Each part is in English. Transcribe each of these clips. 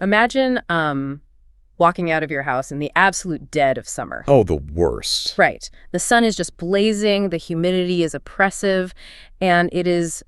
Imagine walking out of your house in the absolute dead of summer. Oh, the worst. Right. The sun is just blazing, the humidity is oppressive, and it's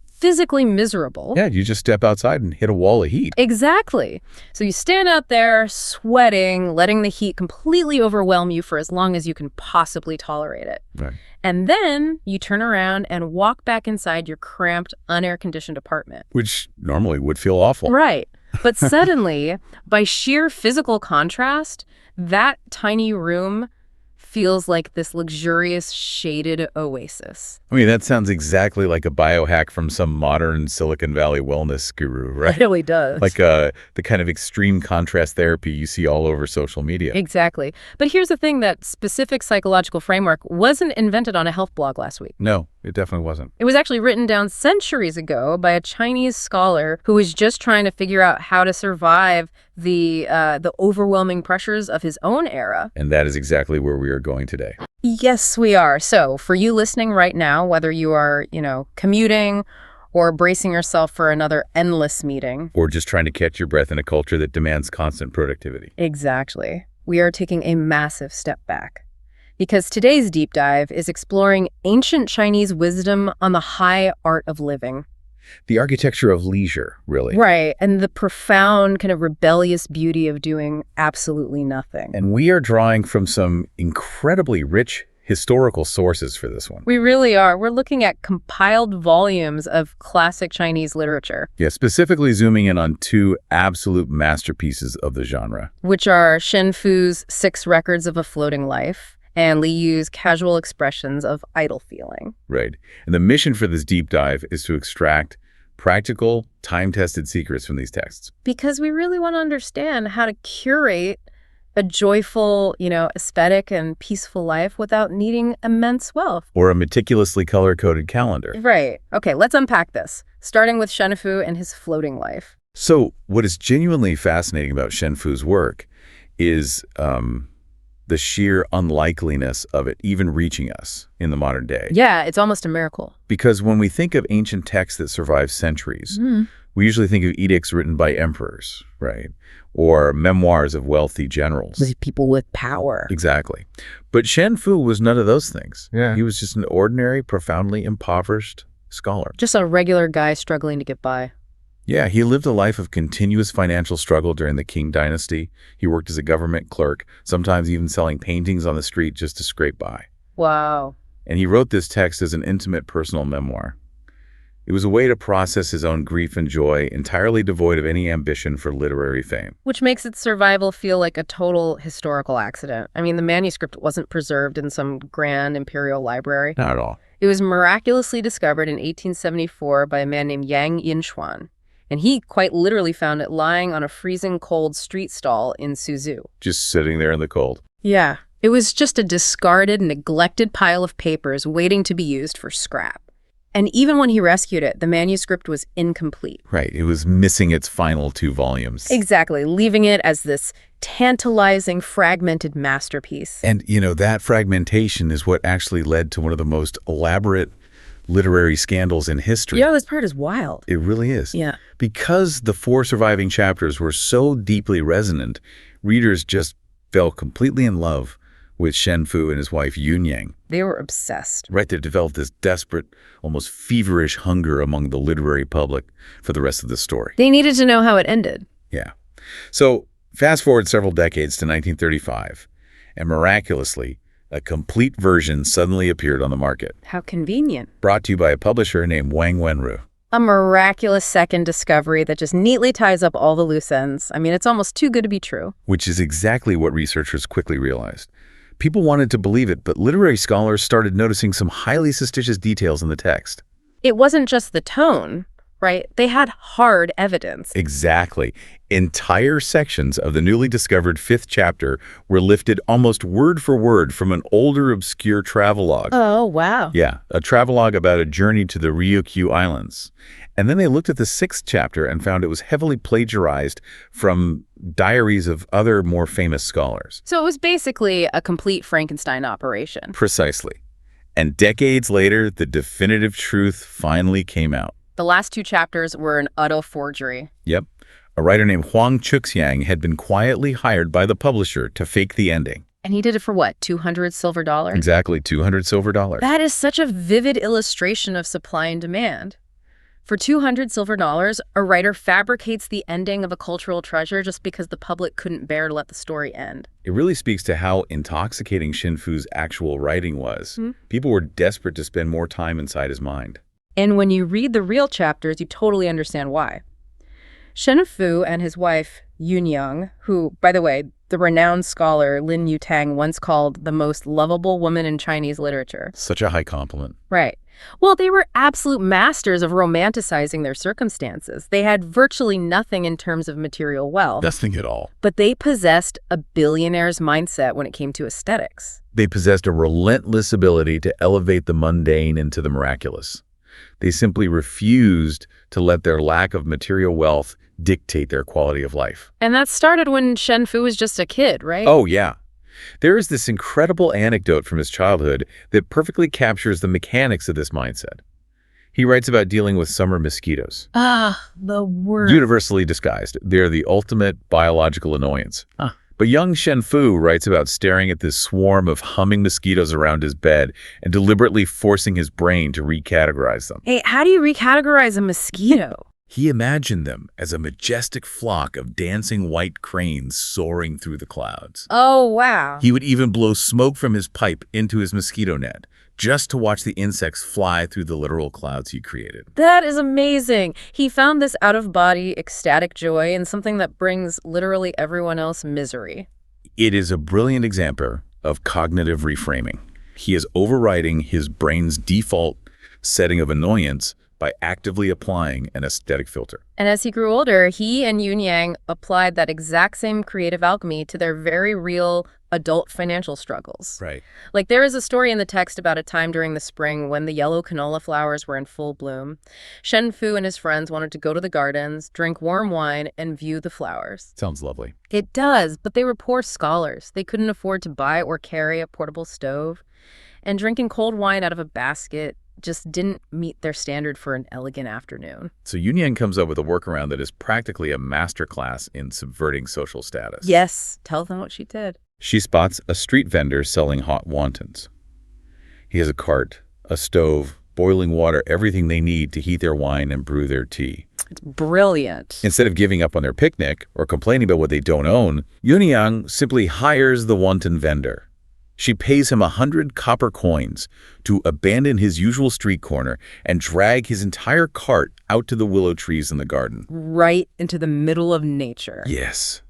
physically miserable. Yeah, you just step outside and hit a wall of heat. Exactly. So you stand out there sweating, letting the heat completely overwhelm you for as long as you can possibly tolerate it. Right. And then you turn around and walk back inside your cramped, unair-conditioned apartment. Which normally would feel awful. Right. But suddenly, by sheer physical contrast, that tiny room feels like this luxurious, shaded oasis. I mean, that sounds exactly like a biohack from some modern Silicon Valley wellness guru, right? It really does. Like the kind of extreme contrast therapy you see all over social media. Exactly. But here's the thing, that specific psychological framework wasn't invented on a health blog last week. No, it definitely wasn't. It was actually written down centuries ago by a Chinese scholar who was just trying to figure out how to survive the overwhelming pressures of his own era. And that is exactly where we are going today. Yes, we are. So for you listening right now, whether you are, commuting or bracing yourself for another endless meeting. Or just trying to catch your breath in a culture that demands constant productivity. Exactly. We are taking a massive step back. Because today's deep dive is exploring ancient Chinese wisdom on the high art of living. The architecture of leisure, really. Right, and the profound kind of rebellious beauty of doing absolutely nothing. And we are drawing from some incredibly rich historical sources for this one. We really are. We're looking at compiled volumes of classic Chinese literature. Yeah, specifically zooming in on two absolute masterpieces of the genre. Which are Shen Fu's 6 Records of a Floating Life and Li Yu's Casual Expressions of Idle Feeling. Right. And the mission for this deep dive is to extract practical, time-tested secrets from these texts. Because we really want to understand how to curate a joyful, aesthetic and peaceful life without needing immense wealth. Or a meticulously color-coded calendar. Right. Okay, let's unpack this, starting with Shen Fu and his floating life. So what is genuinely fascinating about Shen Fu's work is the sheer unlikeliness of it even reaching us in the modern day. Yeah, it's almost a miracle. Because when we think of ancient texts that survive centuries, we usually think of edicts written by emperors, right? Or memoirs of wealthy generals. People with power. Exactly. But Shen Fu was none of those things. Yeah. He was just an ordinary, profoundly impoverished scholar. Just a regular guy struggling to get by. Yeah, he lived a life of continuous financial struggle during the Qing dynasty. He worked as a government clerk, sometimes even selling paintings on the street just to scrape by. Wow. And he wrote this text as an intimate personal memoir. It was a way to process his own grief and joy, entirely devoid of any ambition for literary fame. Which makes its survival feel like a total historical accident. I mean, the manuscript wasn't preserved in some grand imperial library. Not at all. It was miraculously discovered in 1874 by a man named Yang Yinshuan. And he quite literally found it lying on a freezing cold street stall in Suzhou. Just sitting there in the cold. Yeah. It was just a discarded, neglected pile of papers waiting to be used for scrap. And even when he rescued it, the manuscript was incomplete. Right. It was missing its final 2 volumes. Exactly, leaving it as this tantalizing, fragmented masterpiece. And, that fragmentation is what actually led to one of the most elaborate literary scandals in history. Yeah, this part is wild. It really is. Yeah. Because the 4 surviving chapters were so deeply resonant, readers just fell completely in love with Shen Fu and his wife Yun Yang. They were obsessed. Right, they developed this desperate, almost feverish hunger among the literary public for the rest of the story. They needed to know how it ended. Yeah. So fast forward several decades to 1935, and miraculously, a complete version suddenly appeared on the market. How convenient. Brought to you by a publisher named Wang Wenru. A miraculous second discovery that just neatly ties up all the loose ends. I mean, it's almost too good to be true. Which is exactly what researchers quickly realized. People wanted to believe it, but literary scholars started noticing some highly suspicious details in the text. It wasn't just the tone, right? They had hard evidence. Exactly. Entire sections of the newly discovered 5th chapter were lifted almost word for word from an older, obscure travelogue. Oh, wow. Yeah, a travelogue about a journey to the Ryukyu Islands. And then they looked at the 6th chapter and found it was heavily plagiarized from diaries of other more famous scholars. So it was basically a complete Frankenstein operation. Precisely. And decades later, the definitive truth finally came out. The last 2 chapters were an utter forgery. Yep. A writer named Huang Chuxiang had been quietly hired by the publisher to fake the ending. And he did it for what, 200 silver dollars? Exactly, $200 silver. That is such a vivid illustration of supply and demand. For 200 silver dollars, a writer fabricates the ending of a cultural treasure just because the public couldn't bear to let the story end. It really speaks to how intoxicating Shen Fu's actual writing was. People were desperate to spend more time inside his mind. And when you read the real chapters, you totally understand why. Shen Fu and his wife, Yunyang, who, by the way, the renowned scholar Lin Yutang once called the most lovable woman in Chinese literature. Such a high compliment. Right. Well, they were absolute masters of romanticizing their circumstances. They had virtually nothing in terms of material wealth. Nothing at all. But they possessed a billionaire's mindset when it came to aesthetics. They possessed a relentless ability to elevate the mundane into the miraculous. They simply refused to let their lack of material wealth dictate their quality of life. And that started when Shen Fu was just a kid, right? Oh, yeah. There is this incredible anecdote from his childhood that perfectly captures the mechanics of this mindset. He writes about dealing with summer mosquitoes. The worst. Universally disguised, they're the ultimate biological annoyance. But young Shen Fu writes about staring at this swarm of humming mosquitoes around his bed and deliberately forcing his brain to recategorize them. Hey, how do you recategorize a mosquito? He imagined them as a majestic flock of dancing white cranes soaring through the clouds. Oh, wow. He would even blow smoke from his pipe into his mosquito net just to watch the insects fly through the literal clouds he created. That is amazing. He found this out-of-body ecstatic joy in something that brings literally everyone else misery. It is a brilliant example of cognitive reframing. He is overriding his brain's default setting of annoyance by actively applying an aesthetic filter. And as he grew older, he and Yunyang applied that exact same creative alchemy to their very real adult financial struggles. Right. Like, there is a story in the text about a time during the spring when the yellow canola flowers were in full bloom. Shen Fu and his friends wanted to go to the gardens, drink warm wine, and view the flowers. Sounds lovely. It does, but they were poor scholars. They couldn't afford to buy or carry a portable stove. And drinking cold wine out of a basket just didn't meet their standard for an elegant afternoon. So Yunyang comes up with a workaround that is practically a masterclass in subverting social status. Yes, tell them what she did. She spots a street vendor selling hot wontons. He has a cart, a stove, boiling water, everything they need to heat their wine and brew their tea. It's brilliant. Instead of giving up on their picnic or complaining about what they don't own, Yunyang simply hires the wonton vendor. She pays him 100 copper coins to abandon his usual street corner and drag his entire cart out to the willow trees in the garden. Right into the middle of nature. Yes.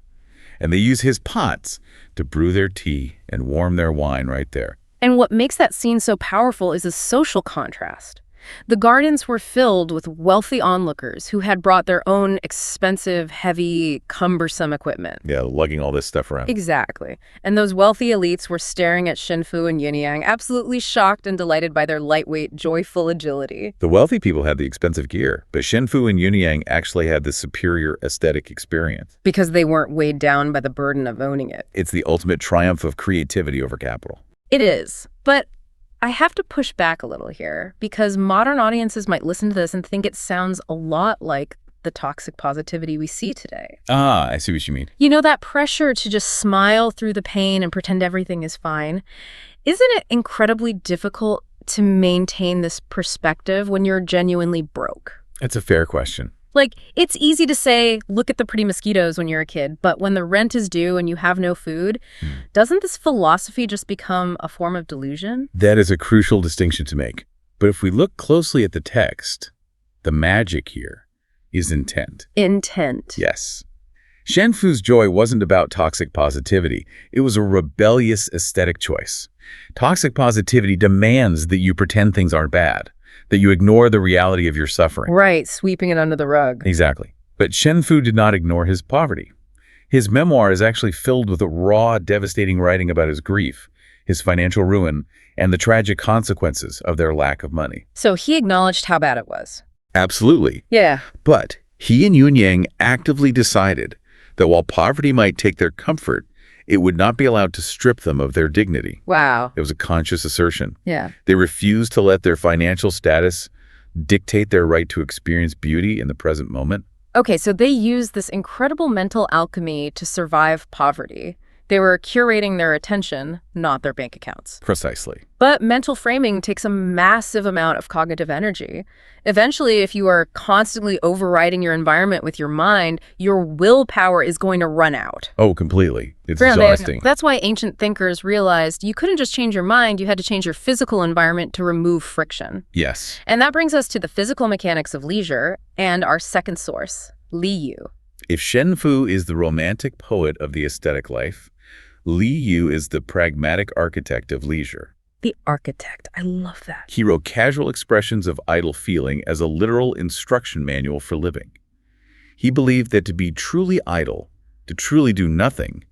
And they use his pots to brew their tea and warm their wine right there. And what makes that scene so powerful is a social contrast. The gardens were filled with wealthy onlookers who had brought their own expensive, heavy, cumbersome equipment. Yeah, lugging all this stuff around. Exactly. And those wealthy elites were staring at Shen Fu and Yunyang, absolutely shocked and delighted by their lightweight, joyful agility. The wealthy people had the expensive gear, but Shen Fu and Yunyang actually had the superior aesthetic experience. Because they weren't weighed down by the burden of owning it. It's the ultimate triumph of creativity over capital. It is. But I have to push back a little here, because modern audiences might listen to this and think it sounds a lot like the toxic positivity we see today. Ah, I see what you mean. You know, that pressure to just smile through the pain and pretend everything is fine. Isn't it incredibly difficult to maintain this perspective when you're genuinely broke? That's a fair question. Like, it's easy to say, look at the pretty mosquitoes when you're a kid, but when the rent is due and you have no food, doesn't this philosophy just become a form of delusion? That is a crucial distinction to make. But if we look closely at the text, the magic here is intent. Intent. Yes. Shen Fu's joy wasn't about toxic positivity. It was a rebellious aesthetic choice. Toxic positivity demands that you pretend things aren't bad, that you ignore the reality of your suffering. Right, sweeping it under the rug. Exactly. But Shen Fu did not ignore his poverty. His memoir is actually filled with raw, devastating writing about his grief, his financial ruin, and the tragic consequences of their lack of money. So he acknowledged how bad it was. Absolutely. Yeah. But he and Yunyang actively decided that while poverty might take their comfort, it would not be allowed to strip them of their dignity. Wow. It was a conscious assertion. Yeah. They refused to let their financial status dictate their right to experience beauty in the present moment. Okay, so they used this incredible mental alchemy to survive poverty. They were curating their attention, not their bank accounts. Precisely. But mental framing takes a massive amount of cognitive energy. Eventually, if you are constantly overriding your environment with your mind, your willpower is going to run out. Oh, completely. It's Yeah, exhausting. that's why ancient thinkers realized you couldn't just change your mind, you had to change your physical environment to remove friction. Yes. And that brings us to the physical mechanics of leisure and our second source, Li Yu. If Shen Fu is the romantic poet of the aesthetic life, Li Yu is the pragmatic architect of leisure. The architect. I love that. He wrote casual expressions of idle feeling as a literal instruction manual for living. He believed that to be truly idle, to truly do nothing,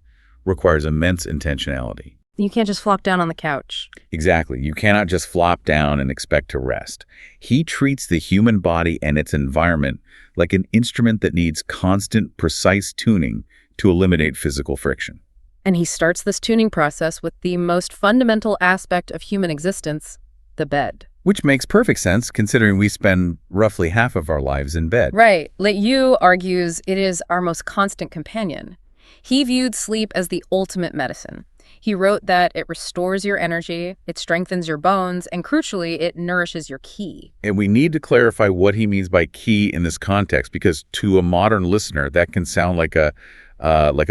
requires immense intentionality. You can't just flop down on the couch. Exactly. You cannot just flop down and expect to rest. He treats the human body and its environment like an instrument that needs constant, precise tuning to eliminate physical friction. And he starts this tuning process with the most fundamental aspect of human existence, the bed. Which makes perfect sense considering we spend roughly half of our lives in bed. Right. Li Yu argues it is our most constant companion. He viewed sleep as the ultimate medicine. He wrote that it restores your energy, it strengthens your bones, and crucially, it nourishes your ki. And we need to clarify what he means by ki in this context, because to a modern listener, that can sound like a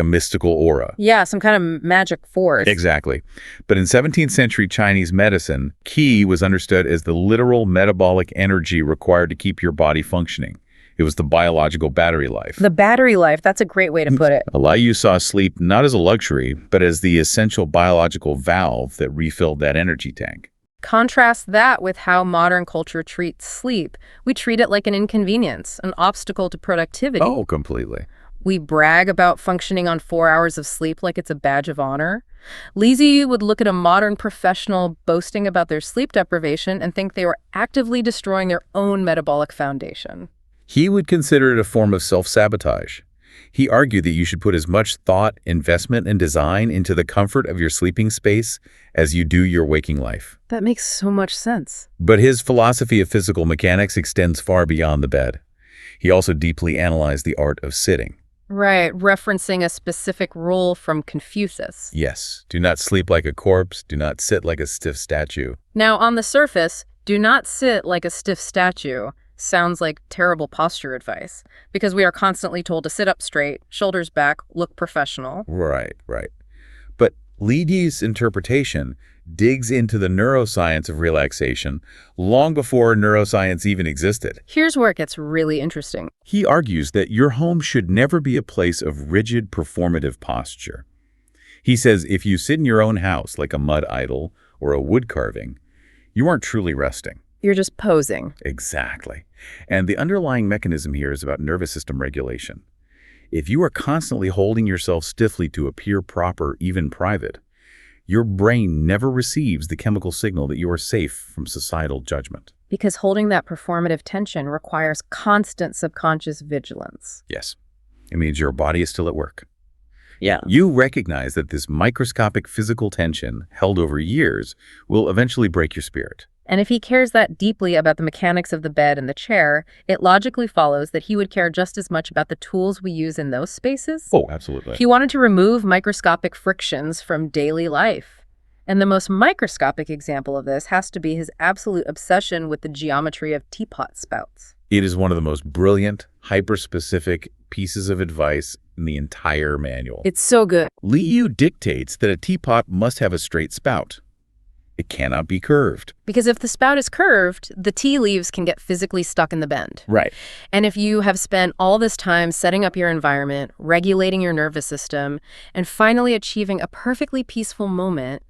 mystical aura. Yeah, some kind of magic force. Exactly. But in 17th century Chinese medicine, qi was understood as the literal metabolic energy required to keep your body functioning. It was the biological battery life. The battery life, that's a great way to put it. Li Yu saw sleep not as a luxury, but as the essential biological valve that refilled that energy tank. Contrast that with how modern culture treats sleep. We treat it like an inconvenience, an obstacle to productivity. Oh, completely. We brag about functioning on 4 hours of sleep like it's a badge of honor. Li Yu would look at a modern professional boasting about their sleep deprivation and think they were actively destroying their own metabolic foundation. He would consider it a form of self-sabotage. He argued that you should put as much thought, investment, and design into the comfort of your sleeping space as you do your waking life. That makes so much sense. But his philosophy of physical mechanics extends far beyond the bed. He also deeply analyzed the art of sitting. Right, referencing a specific rule from Confucius. Yes, do not sleep like a corpse, do not sit like a stiff statue. Now, on the surface, do not sit like a stiff statue sounds like terrible posture advice, because we are constantly told to sit up straight, shoulders back, look professional. Right. But Li Yu's interpretation digs into the neuroscience of relaxation long before neuroscience even existed. Here's where it gets really interesting. He argues that your home should never be a place of rigid performative posture. He says if you sit in your own house like a mud idol or a wood carving, you aren't truly resting. You're just posing. Exactly. And the underlying mechanism here is about nervous system regulation. If you are constantly holding yourself stiffly to appear proper, even private, your brain never receives the chemical signal that you are safe from societal judgment. Because holding that performative tension requires constant subconscious vigilance. Yes. It means your body is still at work. Yeah. You recognize that this microscopic physical tension held over years will eventually break your spirit. And if he cares that deeply about the mechanics of the bed and the chair, it logically follows that he would care just as much about the tools we use in those spaces. Oh, absolutely. He wanted to remove microscopic frictions from daily life. And the most microscopic example of this has to be his absolute obsession with the geometry of teapot spouts. It is one of the most brilliant, hyper-specific pieces of advice in the entire manual. It's so good. Li Yu dictates that a teapot must have a straight spout. It cannot be curved. Because if the spout is curved, the tea leaves can get physically stuck in the bend. Right. And if you have spent all this time setting up your environment, regulating your nervous system, and finally achieving a perfectly peaceful moment,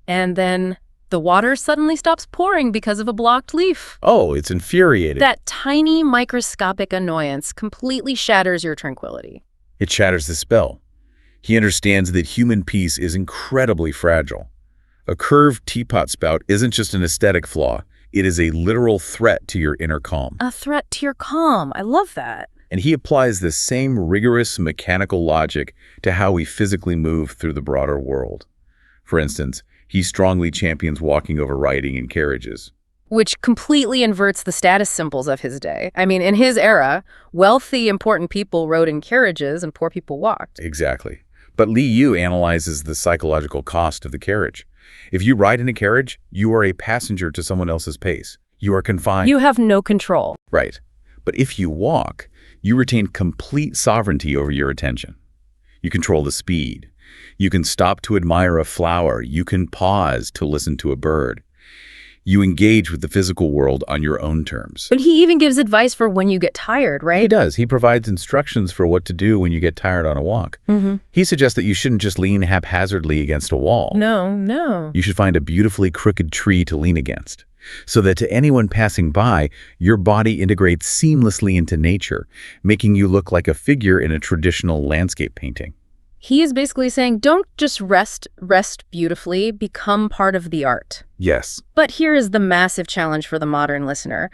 and then the water suddenly stops pouring because of a blocked leaf. Oh, it's infuriating. That tiny microscopic annoyance completely shatters your tranquility. It shatters the spell. He understands that human peace is incredibly fragile. A curved teapot spout isn't just an aesthetic flaw. It is a literal threat to your inner calm. A threat to your calm. I love that. And he applies the same rigorous mechanical logic to how we physically move through the broader world. For instance, he strongly champions walking over riding in carriages. which completely inverts the status symbols of his day. I mean, in his era, wealthy, important people rode in carriages and poor people walked. Exactly. But Li Yu analyzes the psychological cost of the carriage. If you ride in a carriage, you are a passenger to someone else's pace. You are confined. You have no control. Right. But if you walk, you retain complete sovereignty over your attention. You control the speed. You can stop to admire a flower. You can pause to listen to a bird. You engage with the physical world on your own terms. But he even gives advice for when you get tired, right? He does. He provides instructions for what to do when you get tired on a walk. He suggests that you shouldn't just lean haphazardly against a wall. No. You should find a beautifully crooked tree to lean against, so that to anyone passing by, your body integrates seamlessly into nature, making you look like a figure in a traditional landscape painting. He is basically saying, don't just rest beautifully, become part of the art. Yes. But here is the massive challenge for the modern listener.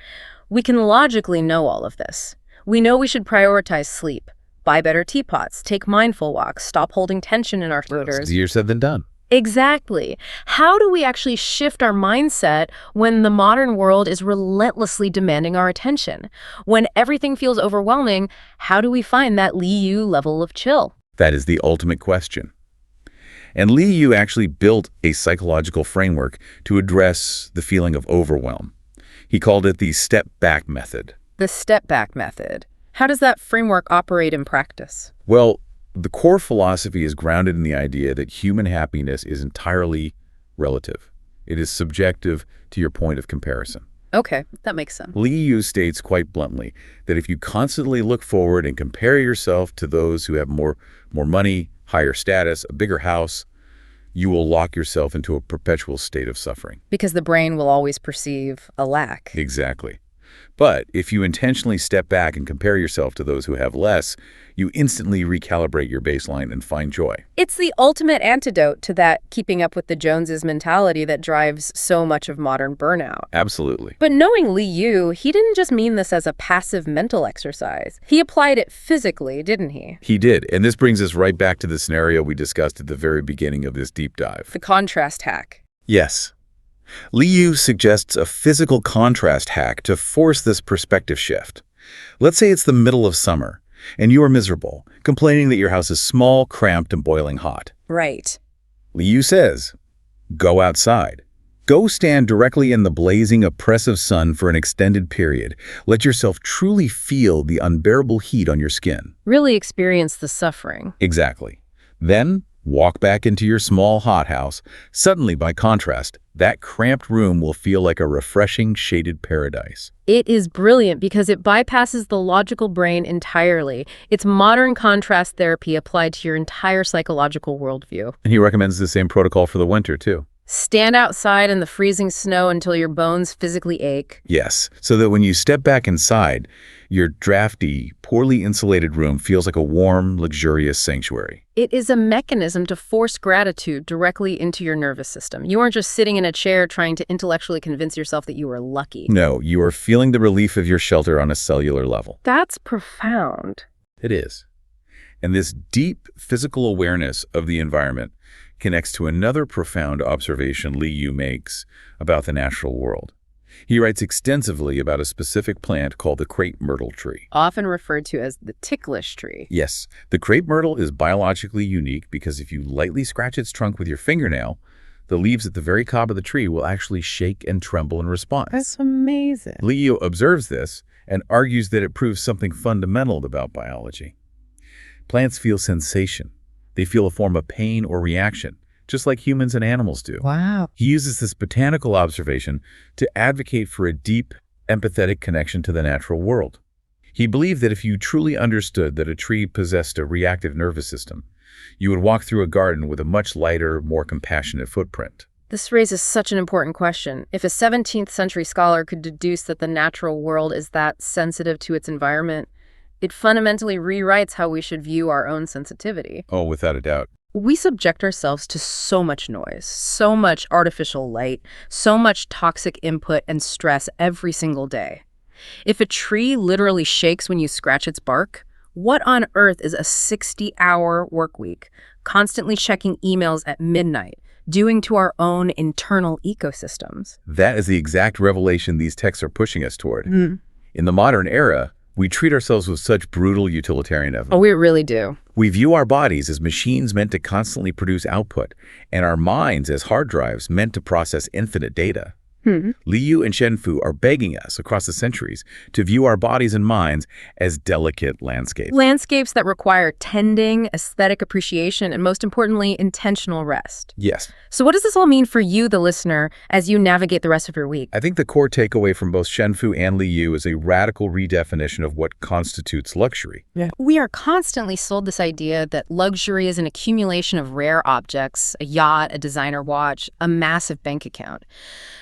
We can logically know all of this. We know we should prioritize sleep, buy better teapots, take mindful walks, stop holding tension in our floaters. Easier said than done. Exactly. How do we actually shift our mindset when the modern world is relentlessly demanding our attention? When everything feels overwhelming, how do we find that Li Yu level of chill? That is the ultimate question. And Li Yu actually built a psychological framework to address the feeling of overwhelm. He called it the step-back method. The step-back method. How does that framework operate in practice? Well, the core philosophy is grounded in the idea that human happiness is entirely relative. It is subjective to your point of comparison. Okay, that makes sense. Li Yu states quite bluntly that if you constantly look forward and compare yourself to those who have more money, higher status, a bigger house, you will lock yourself into a perpetual state of suffering. Because the brain will always perceive a lack. Exactly. But if you intentionally step back and compare yourself to those who have less, you instantly recalibrate your baseline and find joy. It's the ultimate antidote to that keeping up with the Joneses mentality that drives so much of modern burnout. Absolutely. But knowing Li Yu, he didn't just mean this as a passive mental exercise. He applied it physically, didn't he? He did. And this brings us right back to the scenario we discussed at the very beginning of this deep dive. The contrast hack. Yes. Li Yu suggests a physical contrast hack to force this perspective shift. Let's say it's the middle of summer, and you are miserable, complaining that your house is small, cramped, and boiling hot. Right. Li Yu says, go outside. Go stand directly in the blazing, oppressive sun for an extended period. Let yourself truly feel the unbearable heat on your skin. Really experience the suffering. Exactly. Then walk back into your small hothouse. Suddenly, by contrast, that cramped room will feel like a refreshing, shaded paradise. It is brilliant because it bypasses the logical brain entirely. It's modern contrast therapy applied to your entire psychological worldview. And he recommends the same protocol for the winter, too. Stand outside in the freezing snow until your bones physically ache. Yes, so that when you step back inside, your drafty, poorly insulated room feels like a warm, luxurious sanctuary. It is a mechanism to force gratitude directly into your nervous system. You aren't just sitting in a chair trying to intellectually convince yourself that you are lucky. No, you are feeling the relief of your shelter on a cellular level. That's profound. It is. And this deep physical awareness of the environment connects to another profound observation Li Yu makes about the natural world. He writes extensively about a specific plant called the crepe myrtle tree. Often referred to as the ticklish tree. Yes, the crepe myrtle is biologically unique because if you lightly scratch its trunk with your fingernail, the leaves at the very top of the tree will actually shake and tremble in response. That's amazing. Li Yu observes this and argues that it proves something fundamental about biology. Plants feel sensation. They feel a form of pain or reaction, just like humans and animals do. Wow. He uses this botanical observation to advocate for a deep, empathetic connection to the natural world. He believed that if you truly understood that a tree possessed a reactive nervous system, you would walk through a garden with a much lighter, more compassionate footprint. This raises such an important question. If a 17th century scholar could deduce that the natural world is that sensitive to its environment, it fundamentally rewrites how we should view our own sensitivity. Oh, without a doubt. We subject ourselves to so much noise, so much artificial light, so much toxic input and stress every single day. If a tree literally shakes when you scratch its bark, what on earth is a 60-hour work week, constantly checking emails at midnight, doing to our own internal ecosystems. That is the exact revelation these texts are pushing us toward. In the modern era, we treat ourselves with such brutal utilitarianism. Oh, we really do. We view our bodies as machines meant to constantly produce output, and our minds as hard drives meant to process infinite data. Liu and Shen Fu are begging us across the centuries to view our bodies and minds as delicate landscapes. Landscapes that require tending, aesthetic appreciation, and most importantly, intentional rest. Yes. So what does this all mean for you, the listener, as you navigate the rest of your week? I think the core takeaway from both Shen Fu and Liu is a radical redefinition of what constitutes luxury. We are constantly sold this idea that luxury is an accumulation of rare objects, a yacht, a designer watch, a massive bank account.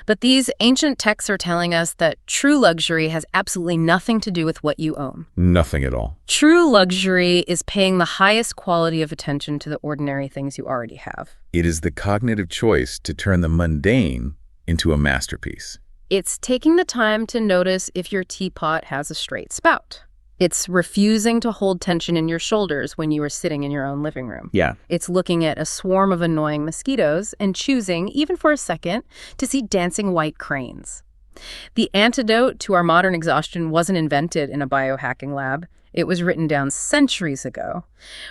But these ancient texts are telling us that true luxury has absolutely nothing to do with what you own. Nothing at all. True luxury is paying the highest quality of attention to the ordinary things you already have. It is the cognitive choice to turn the mundane into a masterpiece. It's taking the time to notice if your teapot has a straight spout. It's refusing to hold tension in your shoulders when you are sitting in your own living room. Yeah. It's looking at a swarm of annoying mosquitoes and choosing, even for a second, to see dancing white cranes. The antidote to our modern exhaustion wasn't invented in a biohacking lab. It was written down centuries ago.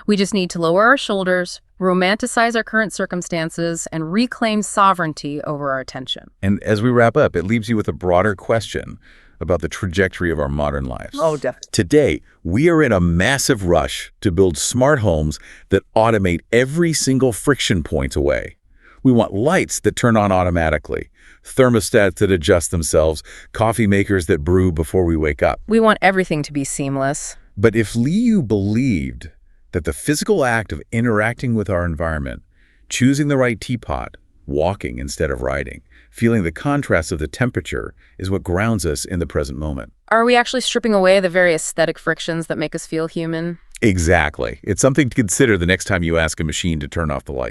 We just need to lower our shoulders, romanticize our current circumstances, and reclaim sovereignty over our attention. And as we wrap up, it leaves you with a broader question about the trajectory of our modern lives. Oh, definitely. Today, we are in a massive rush to build smart homes that automate every single friction point away. We want lights that turn on automatically, thermostats that adjust themselves, coffee makers that brew before we wake up. We want everything to be seamless. But if Liu believed that the physical act of interacting with our environment, choosing the right teapot, walking instead of riding, feeling the contrast of the temperature is what grounds us in the present moment. Are we actually stripping away the very aesthetic frictions that make us feel human? Exactly. It's something to consider the next time you ask a machine to turn off the light.